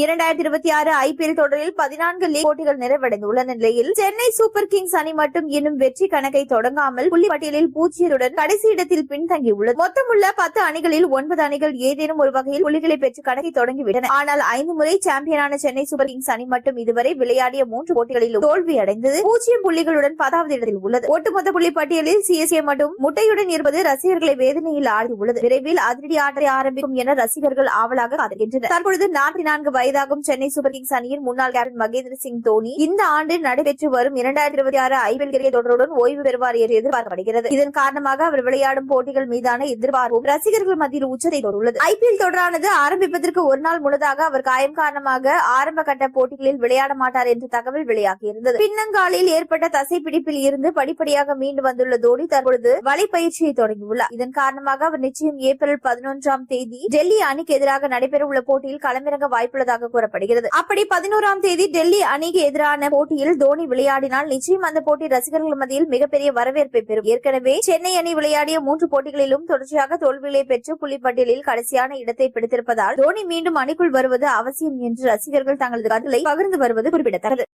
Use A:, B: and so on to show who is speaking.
A: 2026 IPL தொடரில் 14 league போட்டிகள் நிறைவடைந்துள்ள நிலையில் சென்னை சூப்பர் கிங்ஸ் அணி மட்டும் இன்னும் வெற்றி கணக்கை தொடங்காமல் புள்ளி பட்டியலில் 0 கடைசி இடத்தில் பின்தங்கியுள்ளது. மொத்தமுள்ள 10 அணிகளில் 9 அணிகள் ஏதேனும் ஒரு வகையில் புள்ளிகளை பெற்று கணக்கை தொடங்கிவிட்டன. ஆனால் 5 முறை சாம்பியனான சென்னை சூப்பர் கிங்ஸ் அணி மட்டும் இதுவரை விளையாடிய 3 போட்டிகளிலும் தோல்வி அடைந்தது. 0 புள்ளிகளுடன் 10வது இடத்தில் உள்ளது. ஒட்டுமொத்த புள்ளி பட்டியலில் சிஎஸ்கே மட்டும் முட்டையுடன் இருப்பது ரசிகர்களை வேதனையில் ஆழ்த்தியுள்ளது. விரைவில் அதிரடி ஆட்டத்தை ஆரம்பிக்கும் என ரசிகர்கள் ஆவலாக காத்திருக்கின்றனர். தற்பொழுது 44 வயதாகும் சென்னை சூப்பர் கிங்ஸ் அணியின் முன்னாள் கேப்டன் மகேந்திர சிங் தோனி இந்த ஆண்டு நடைபெற்று வரும் 2026 ஐபிஎல் கிரிக்கெட் தொடருடன் ஓய்வு பெறுவார் என்று எதிர்பார்க்கப்படுகிறது. இதன் காரணமாக அவர் விளையாடும் போட்டிகள் மீதான எதிர்பார்ப்பும் ரசிகர்கள் மத்தியில் உச்சத்தை தொட்டுள்ளது. ஐபிஎல் தொடரானது ஆரம்பிப்பதற்கு ஒரு நாள் முன்னதாக அவர் காயம் காரணமாக ஆரம்ப கட்ட போட்டிகளில் விளையாட மாட்டார் என்ற தகவல் வெளியாகியிருந்தது. பின்னங்காலில் ஏற்பட்ட தசைப்பிடிப்பில் இருந்து படிப்படியாக மீண்டு வந்துள்ள தோனி தற்பொழுது வலை பயிற்சியை தொடங்கியுள்ளார். இதன் காரணமாக அவர் நிச்சயம் ஏப்ரல் 11ஆம் தேதி டெல்லி அணிக்கு எதிராக நடைபெறவுள்ள போட்டியில் களமிறங்க வாய்ப்புள்ளதாக கூறப்படுகிறது. அப்படி 11ஆம் தேதி டெல்லி அணிக்கு எதிரான போட்டியில் தோனி விளையாடினால் நிச்சயம் அந்த போட்டி ரசிகர்கள் மத்தியில் மிகப்பெரிய வரவேற்பை பெறும். ஏற்கனவே சென்னை அணி விளையாடிய 3 போட்டிகளிலும் தொடர்ச்சியாக தோல்விகளை பெற்று புள்ளிப்பட்டியலில் கடைசியான இடத்தை பிடித்திருப்பதால் தோனி மீண்டும் அணிக்குள் வருவது அவசியம் என்று ரசிகர்கள் தங்களது கருத்தை பகிர்ந்து வருவது குறிப்பிடத்தக்கது.